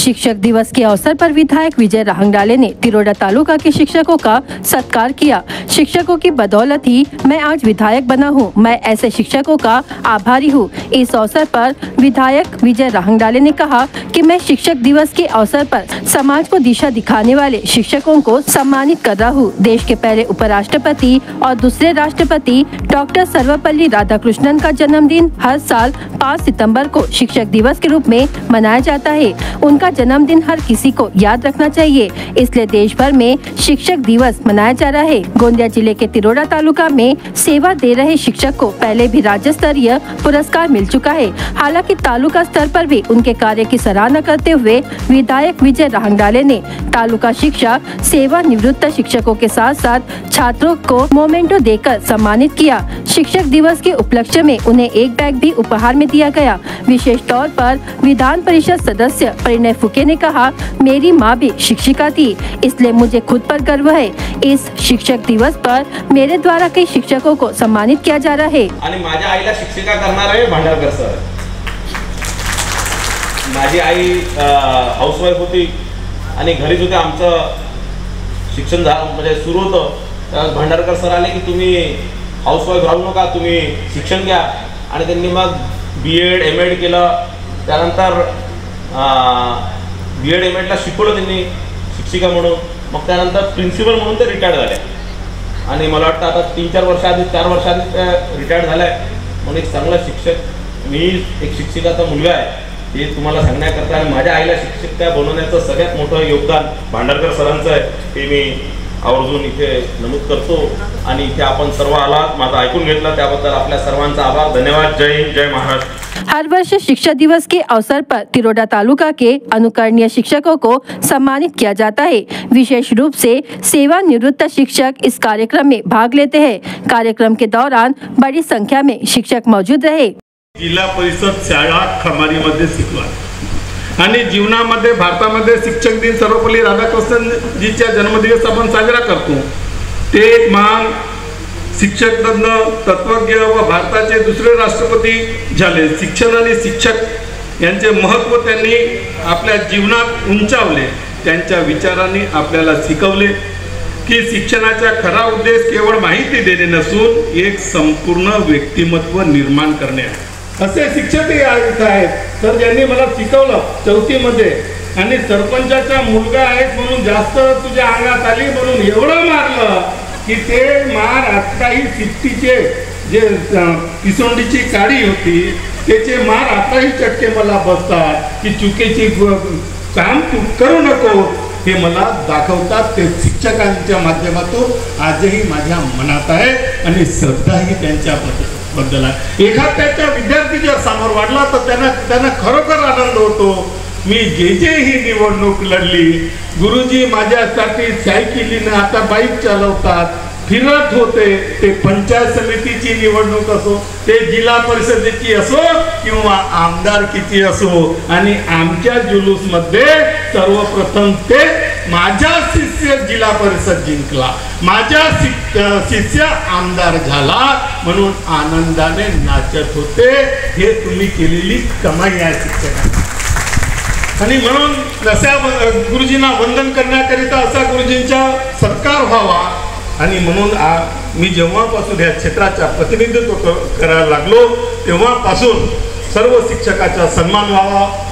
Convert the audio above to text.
शिक्षक दिवस के अवसर पर विधायक विजय राहंगडाले ने तिरोडा तालुका के शिक्षकों का सत्कार किया। शिक्षकों की बदौलत ही मैं आज विधायक बना हूं। मैं ऐसे शिक्षकों का आभारी हूं। इस अवसर पर विधायक विजय राहंगडाले ने कहा कि मैं शिक्षक दिवस के अवसर पर समाज को दिशा दिखाने वाले शिक्षकों को सम्मानित कर रहा हूं। देश के पहले उपराष्ट्रपति और दूसरे राष्ट्रपति डॉक्टर सर्वपल्ली राधाकृष्णन का जन्मदिन हर साल 5 सितंबर को शिक्षक दिवस के रूप में मनाया जाता है। उनका जन्मदिन हर किसी को याद रखना चाहिए, इसलिए देश भर में शिक्षक दिवस मनाया जा रहा है। गोंदिया जिले के तिरोडा तालुका में सेवा दे रहे शिक्षक को पहले भी राज्य स्तरीय पुरस्कार मिल चुका है। हालांकि तालुका स्तर पर भी उनके कार्य की सराहना करते हुए विधायक विजय राहंगडाले ने तालुका शिक्षा सेवा निवृत्त शिक्षकों के साथ साथ छात्रों को मोमेंटो देकर सम्मानित किया। शिक्षक दिवस के उपलक्ष्य में उन्हें एक बैग भी उपहार में दिया गया। विशेष तौर पर विधान परिषद सदस्य परिणय फुके ने कहा, मेरी माँ भी शिक्षिका थी, इसलिए मुझे खुद पर गर्व है। इस शिक्षक दिवस पर मेरे द्वारा कई शिक्षकों को सम्मानित किया जा रहा है। आणि माझ्या आईला शिक्षिका करणार आहे भांडारकर सर। माझी आई हाऊसवाईफ होती आणि घरीच होते। आमचं शिक्षण म्हणजे सुरू होतं त्यावेळेस भांडारकर सर आले की तुम्ही हाऊसवाईफ राहू नका, तुम्ही शिक्षण घ्या। आणि त्यांनी मग BEd MAd केलं। त्यानंतर BEd MAdला शिकवलं त्यांनी शिक्षिका म्हणून। मग त्यानंतर प्रिन्सिपल म्हणून ते रिटायर्ड झाले आणि मला वाटतं आता 3-4 वर्षाआधी 4 वर्षाआधी ते रिटायर्ड झाले। म्हणून एक चांगला शिक्षक, मी एक शिक्षिकाचा मुलगा आहे हे तुम्हाला सांगण्याकरता आणि माझ्या आईला शिक्षिका बनवण्याचं सगळ्यात मोठं योगदान भांडारकर सरांचं आहे हे मी आवर्जून इथे नमूद करतो। आणि इथे आपण सर्व आलात, माझं ऐकून घेतलं त्याबद्दल आपल्या सर्वांचा आभार, धन्यवाद। जय हिंद, जय महाराष्ट्र। हर वर्ष शिक्षक दिवस के अवसर पर तिरोडा तालुका के अनुकरणीय शिक्षकों को सम्मानित किया जाता है। विशेष रूप से सेवानिवृत्त शिक्षक इस कार्यक्रम में भाग लेते हैं। कार्यक्रम के दौरान बड़ी संख्या में शिक्षक मौजूद रहे। जिल्हा परिषद शाळा खमारीमध्ये शिकला आणि जीवनामध्ये भारतामध्ये शिक्षक दिन सर्वपल्ली राधाकृष्णनजीच्या जन्मदिवस आपण साजरा करतो। ते एक महान शिक्षक तत्वज्ञ व भारताचे दुसरे राष्ट्रपती झाले। शिक्षण आणि शिक्षक यांचे महत्त्व त्यांनी आपल्या जीवनात उंचावले। त्यांच्या विचारांनी आपल्याला शिकवले की शिक्षणाचा खरा उद्देश केवळ माहिती देणे नसून एक संपूर्ण व्यक्तिमत्व निर्माण करणे आहे। असे शिक्षक आहेत तर ज्यांनी मला शिकवलं 4थी मध्ये आणि सरपंचाचा मुलगा आहेस म्हणून जास्त तुझ्या अंगात आली म्हणून एवढं मारलं की ते मार आताही सिट्टीचे जे पिसोंडीची काडी होती त्याचे मार आताही चटके मला बसतात की चुकीची काम तू करू नको हे मला दाखवतात। ते शिक्षकांच्या माध्यमातून आजही माझ्या मनात आहे आणि श्रद्धाही त्यांच्याबद्दल आहे। एखाद्याच्या विद्यार्थी जर समोर वाढला तर त्यांना खरोखर आनंद होतो। मी जे ही निवडणूक लढली, गुरुजी माझ्यासाठी सायकलीने आता बाईक चालवतात, फिरत होते। ते पंचायत समितीची निवडणूक असो, ते जिल्हा परिषदेची असो किंवा आमदारकीची असो, आणि आमच्या जुलूसमध्ये सर्वप्रथम ते माझा शिष्य जिल्हा परिषद जिंकला, माझा शिष्य आमदार झाला म्हणून आनंदाने नाचत होते। हे तुम्ही केलेली कमाई आहे शिक्षकांची। आणि म्हणून अशा गुरुजींना वंदन करण्याकरिता असा गुरुजींचा सत्कार व्हावा। आणि म्हणून मी जेव्हापासून या क्षेत्राचा प्रतिनिधित्व करायला लागलो तेव्हापासून सर्व शिक्षकाचा सन्मान व्हावा।